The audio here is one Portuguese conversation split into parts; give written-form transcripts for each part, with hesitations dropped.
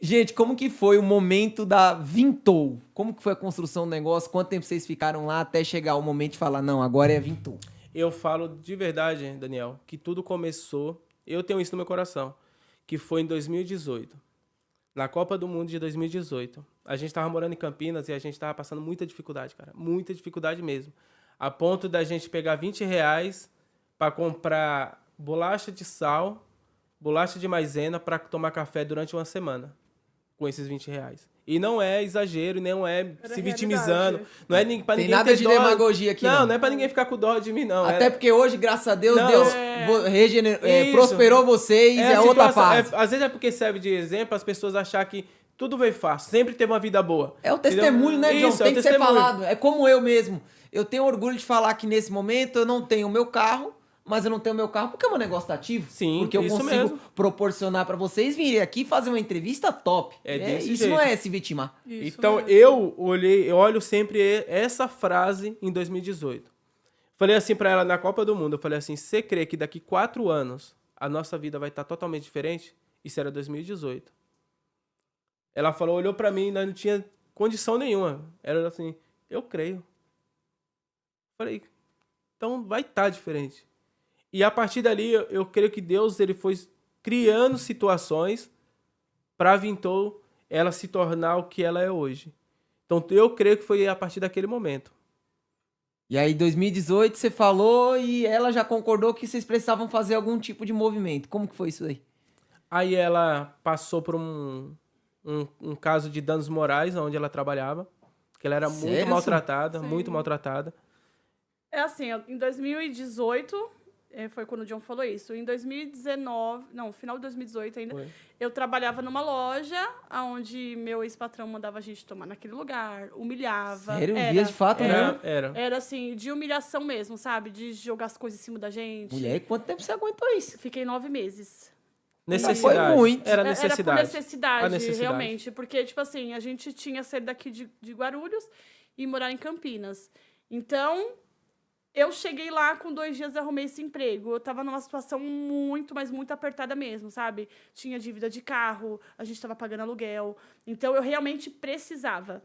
Gente, como que foi o momento da Vintou? Como que foi a construção do negócio? Quanto tempo vocês ficaram lá até chegar o momento de falar, não, agora é Vintou? Eu falo de verdade, Daniel, que tudo começou, eu tenho isso no meu coração, que foi em 2018. Na Copa do Mundo de 2018. A gente tava morando em Campinas e a gente tava passando muita dificuldade, cara. Muita dificuldade mesmo. A ponto da gente pegar R$ 20 para comprar bolacha de sal, bolacha de maisena para tomar café durante uma semana. Com esses R$ 20. E não é exagero, não é se vitimizando. Não é pra Tem ninguém nada ter de dó. demagogia aqui, Não é pra ninguém ficar com dó de mim, não. Até porque hoje, graças a Deus, Não, Deus Isso. prosperou vocês, é a outra situação- fase. às vezes é porque serve de exemplo as pessoas achar que tudo veio fácil, sempre teve uma vida boa. É o testemunho, Entendeu? né, John? Isso, Tem o que ser testemunho. falado. É como eu mesmo. Eu tenho orgulho de falar que nesse momento eu não tenho o meu carro, mas eu não tenho o meu carro porque o meu negócio tá ativo. Sim, porque eu isso consigo mesmo. proporcionar pra vocês virem aqui e fazer uma entrevista top. É desse isso jeito. não é se vitimar. Isso Então mesmo. eu olho sempre essa frase em 2018. Falei assim pra ela na Copa do Mundo, eu falei assim, você crê que daqui 4 anos a nossa vida vai estar totalmente diferente? Isso era 2018. Ela falou, olhou pra mim, não tinha condição nenhuma. Ela falou assim, eu creio. Falei, então vai estar diferente. E a partir dali, eu creio que Deus ele foi criando situações para Vintou ela se tornar o que ela é hoje. Então eu creio que foi a partir daquele momento. E aí, 2018, você falou e ela já concordou que vocês precisavam fazer algum tipo de movimento. Como que foi isso aí? Aí ela passou por um caso de danos morais onde ela trabalhava, que ela era Sério, muito maltratada, Sim. muito maltratada. É assim, em 2018, foi quando o John falou isso. Em 2019, não, final de 2018 ainda, Foi. eu trabalhava numa loja onde meu ex-patrão mandava a gente tomar naquele lugar, humilhava. Sério? Era, Vias de fato mesmo? Era assim, de humilhação mesmo, sabe? De jogar as coisas em cima da gente. Mulher, e quanto tempo você aguentou isso? Fiquei 9 meses. Necessidade. Foi muito. Era Era necessidade. por necessidade, A necessidade. realmente. Porque, tipo assim, a gente tinha saído daqui de Guarulhos e morar em Campinas. Então, eu cheguei lá com 2 dias e arrumei esse emprego. Eu tava numa situação muito, mas muito apertada mesmo, sabe? Tinha dívida de carro, a gente tava pagando aluguel. Então, eu realmente precisava.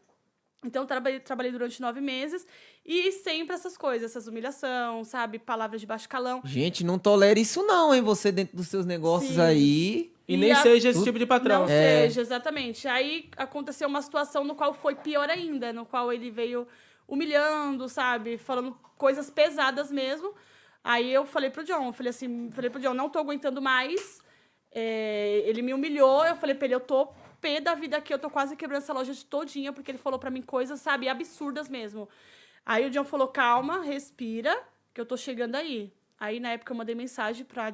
Então, trabalhei durante 9 meses e sempre essas coisas, essas humilhação, sabe? Palavras de baixo calão. Gente, não tolera isso não, hein? Você dentro dos seus negócios Sim. aí. E nem seja esse tipo de patrão. Não seja, exatamente. Aí aconteceu uma situação no qual foi pior ainda, no qual ele veio humilhando, sabe? Falando coisas pesadas mesmo. Aí eu falei pro John, não tô aguentando mais. Ele me humilhou, eu falei pra ele, eu tô pé da vida aqui, eu tô quase quebrando essa loja de todinha, porque ele falou pra mim coisas, sabe, absurdas mesmo. Aí o John falou, calma, respira, que eu tô chegando aí. Aí, na época, eu mandei mensagem pra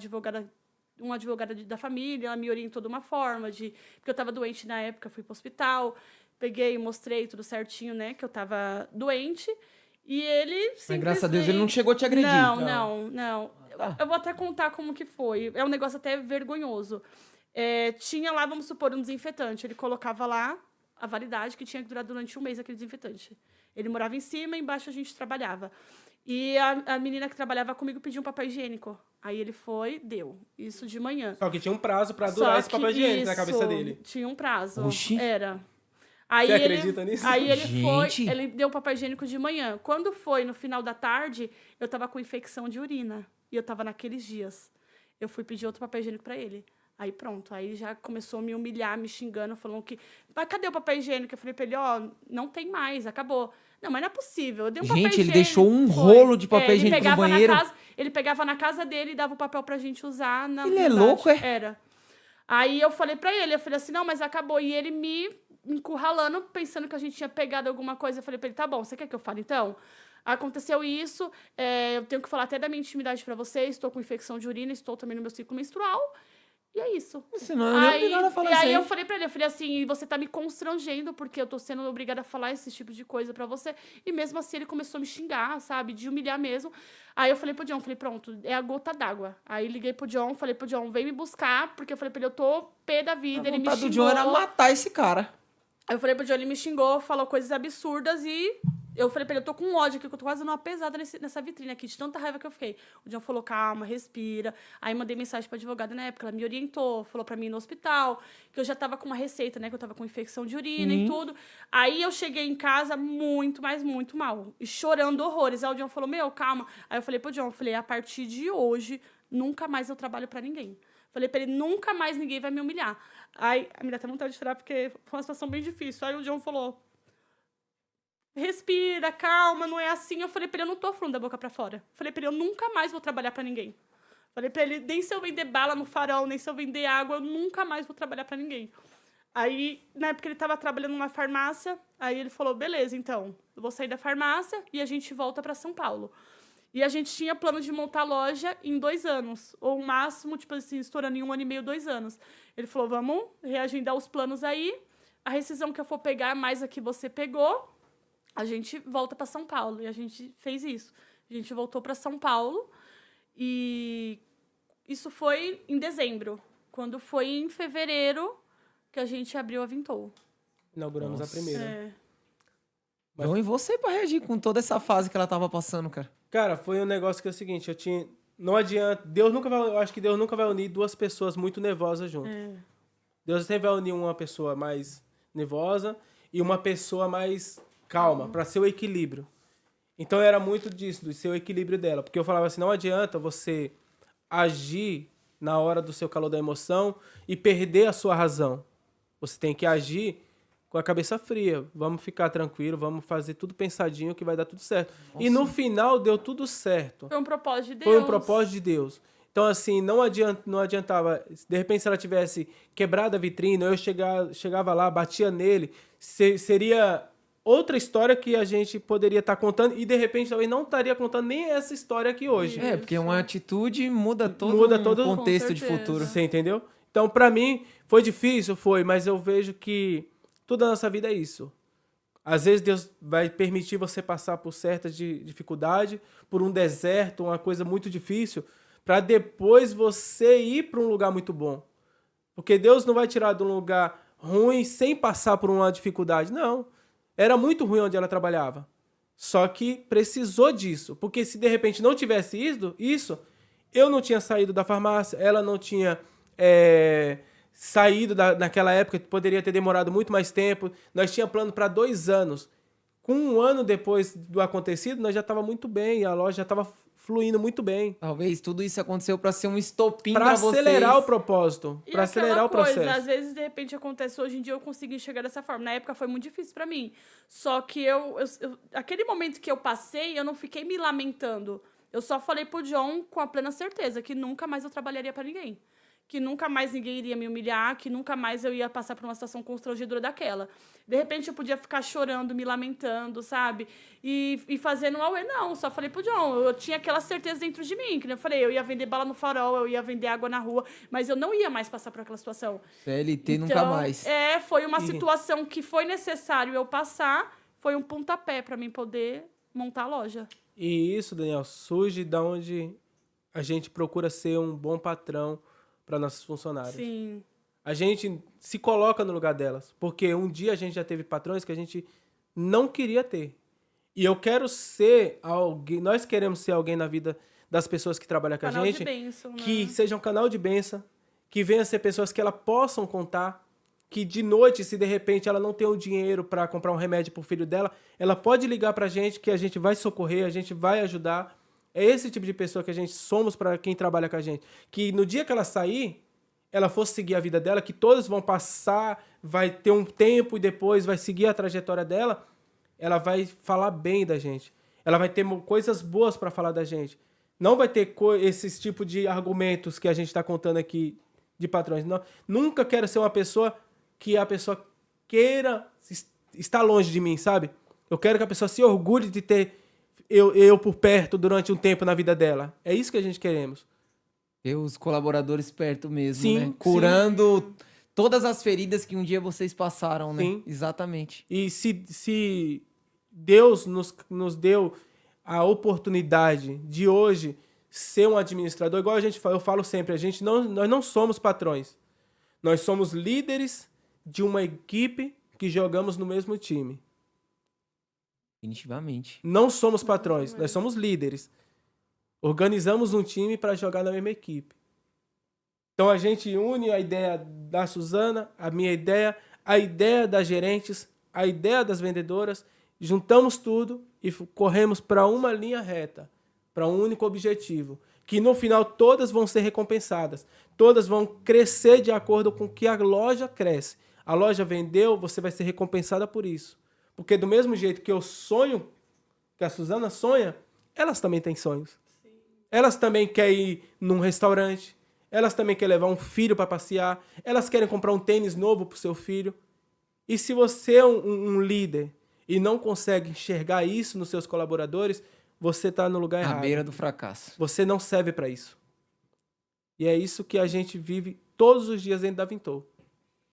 uma advogada da família, ela me orientou de uma forma, porque eu tava doente na época, fui pro hospital, peguei, mostrei tudo certinho, né, que eu tava doente, e ele simplesmente... Mas graças a Deus ele não chegou a te agredir. Não. Tá. Eu vou até contar como que foi. É um negócio até vergonhoso. Tinha lá, vamos supor, um desinfetante. Ele colocava lá a validade que tinha que durar durante 1 mês aquele desinfetante. Ele morava em cima, embaixo a gente trabalhava. E a menina que trabalhava comigo pediu um papel higiênico. Aí ele foi, deu. Isso de manhã. Só que tinha um prazo pra durar Só esse que papel higiênico na cabeça isso, dele. Tinha um prazo. Oxi. Era. Aí Você ele, acredita nisso? Aí ele Gente. ele deu o papel higiênico de manhã. Quando foi no final da tarde, eu tava com infecção de urina. E eu tava naqueles dias. Eu fui pedir outro papel higiênico pra ele. Aí pronto, aí já começou a me humilhar, me xingando, falando que... Mas cadê o papel higiênico? Eu falei pra ele, não tem mais, acabou. Não, mas não é possível. Eu dei um papel Gente, ele higiênico. deixou um Foi. rolo de papel Ele higiênico no pegava banheiro. ele pegava na casa dele e dava o papel pra gente usar na Ele é na louco, verdade. é? Era. Aí eu falei pra ele, eu falei assim, não, mas acabou. E ele me encurralando, pensando que a gente tinha pegado alguma coisa. Eu falei pra ele, tá bom, você quer que eu fale então? Aconteceu isso, eu tenho que falar até da minha intimidade pra você, estou com infecção de urina, estou também no meu ciclo menstrual. E é isso. Senão eu não obrigado a falar e isso aí aí. eu falei pra ele, eu falei assim, você tá me constrangendo porque eu tô sendo obrigada a falar esse tipo de coisa pra você. E mesmo assim ele começou a me xingar, sabe, de humilhar mesmo. Aí eu falei pro John, falei, pronto, é a gota d'água. Aí liguei pro John, falei pro John, vem me buscar, porque eu falei pra ele, eu tô pé da vida, A ele me vontade xingou. do John era matar esse cara. Aí eu falei pro John, ele me xingou, falou coisas absurdas e Eu falei pra ele, eu tô com ódio aqui, que eu tô quase dando uma pesada nessa vitrine aqui, de tanta raiva que eu fiquei. O John falou, calma, respira. Aí mandei mensagem pra advogada na época, ela me orientou, falou pra mim ir no hospital, que eu já tava com uma receita, né, que eu tava com infecção de urina e tudo. Aí eu cheguei em casa muito, mas muito mal, e chorando horrores. Aí o John falou, calma. Aí eu falei pro John, a partir de hoje, nunca mais eu trabalho pra ninguém. Falei pra ele, nunca mais ninguém vai me humilhar. Aí, a minha até vontade de chorar, porque foi uma situação bem difícil. Aí o John falou, respira, calma, não é assim. Eu falei pra ele, eu não tô falando da boca pra fora. Falei pra ele, eu nunca mais vou trabalhar pra ninguém. Falei pra ele, nem se eu vender bala no Farol, nem se eu vender água, eu nunca mais vou trabalhar pra ninguém. Aí, na época, ele tava trabalhando numa farmácia, aí ele falou, beleza, então, eu vou sair da farmácia e a gente volta pra São Paulo. E a gente tinha plano de montar a loja em 2 anos, ou o máximo, tipo assim, estourando em 1 ano e meio, 2 anos. Ele falou, vamos reagendar os planos aí, a rescisão que eu for pegar mais a que você pegou, a gente volta para São Paulo. E a gente fez isso. A gente voltou para São Paulo e isso foi em dezembro. Quando foi em fevereiro que a gente abriu a Vintou. Inauguramos a primeira. É. Bom, e você pra reagir com toda essa fase que ela tava passando, cara? Cara, foi um negócio que é o seguinte, eu tinha... Não adianta... eu acho que Deus nunca vai unir 2 pessoas muito nervosas juntas. Deus sempre vai unir uma pessoa mais nervosa e uma pessoa mais calma, para ser o equilíbrio. Então era muito disso, do ser o equilíbrio dela. Porque eu falava assim, não adianta você agir na hora do seu calor da emoção e perder a sua razão. Você tem que agir com a cabeça fria. Vamos ficar tranquilo, vamos fazer tudo pensadinho que vai dar tudo certo. Nossa. E no final deu tudo certo. Foi um propósito de Deus. Foi um propósito de Deus. Então, assim, não adiantava... De repente, se ela tivesse quebrado a vitrine, eu chegava lá, batia nele, seria outra história que a gente poderia estar contando e, de repente, talvez não estaria contando nem essa história aqui hoje. É, porque uma atitude muda todo o contexto de futuro. Você entendeu? Então, pra mim, foi difícil, mas eu vejo que toda a nossa vida é isso. Às vezes Deus vai permitir você passar por certas dificuldade, por um deserto, uma coisa muito difícil, para depois você ir para um lugar muito bom. Porque Deus não vai tirar de um lugar ruim sem passar por uma dificuldade. Não. Era muito ruim onde ela trabalhava. Só que precisou disso. Porque se de repente não tivesse isso, eu não tinha saído da farmácia, ela não tinha saído naquela época, poderia ter demorado muito mais tempo. Nós tínhamos plano para 2 anos. Com 1 ano depois do acontecido, nós já estava muito bem, a loja já estava fluindo muito bem. Talvez tudo isso aconteceu para ser um estopim para vocês. Para acelerar o propósito, para acelerar o processo. Às vezes, de repente, acontece hoje em dia, eu consigo enxergar dessa forma. Na época foi muito difícil para mim. Só que aquele momento que eu passei, eu não fiquei me lamentando. Eu só falei pro John com a plena certeza que nunca mais eu trabalharia para ninguém. Que nunca mais ninguém iria me humilhar, que nunca mais eu ia passar por uma situação constrangedora daquela. De repente, eu podia ficar chorando, me lamentando, sabe? E fazendo um auê. Não, só falei pro John. Eu tinha aquela certeza dentro de mim, que eu falei, eu ia vender bala no Farol, eu ia vender água na rua, mas eu não ia mais passar por aquela situação. CLT então, nunca mais. Foi uma situação que foi necessário eu passar, foi um pontapé para mim poder montar a loja. E isso, Daniel, surge da onde a gente procura ser um bom patrão para nossos funcionários. Sim. A gente se coloca no lugar delas, porque um dia a gente já teve patrões que a gente não queria ter. E eu quero ser alguém, nós queremos ser alguém na vida das pessoas que trabalham com a gente, bênção, né? que seja um canal de bênção, que venham ser pessoas que elas possam contar, que de noite, se de repente ela não tem o dinheiro para comprar um remédio para o filho dela, ela pode ligar para a gente, que a gente vai socorrer, a gente vai ajudar. É esse tipo de pessoa que a gente somos para quem trabalha com a gente. Que no dia que ela sair, ela fosse seguir a vida dela, que todos vão passar, vai ter um tempo e depois vai seguir a trajetória dela, ela vai falar bem da gente. Ela vai ter coisas boas para falar da gente. Não vai ter esses tipos de argumentos que a gente está contando aqui de patrões. Não, nunca quero ser uma pessoa que a pessoa queira estar longe de mim, sabe? Eu quero que a pessoa se orgulhe de ter eu por perto durante um tempo na vida dela. É isso que a gente queremos. Ter os colaboradores perto mesmo, sim, né? Curando todas as feridas que um dia vocês passaram, né? Sim. Exatamente. E se Deus nos deu a oportunidade de hoje ser um administrador, igual eu falo sempre, nós não somos patrões. Nós somos líderes de uma equipe que jogamos no mesmo time. Definitivamente. Não somos patrões, nós somos líderes. Organizamos um time para jogar na mesma equipe. Então a gente une a ideia da Suzana, a minha ideia, a ideia das gerentes, a ideia das vendedoras, juntamos tudo e corremos para uma linha reta, para um único objetivo, que no final todas vão ser recompensadas, todas vão crescer de acordo com que a loja cresce. A loja vendeu, você vai ser recompensada por isso. Porque do mesmo jeito que eu sonho, que a Suzana sonha, elas também têm sonhos. Sim. Elas também querem ir num restaurante, elas também querem levar um filho para passear, elas querem comprar um tênis novo para o seu filho. E se você é um líder e não consegue enxergar isso nos seus colaboradores, você está no lugar errado. À beira do fracasso. Você não serve para isso. E é isso que a gente vive todos os dias dentro da Vintou.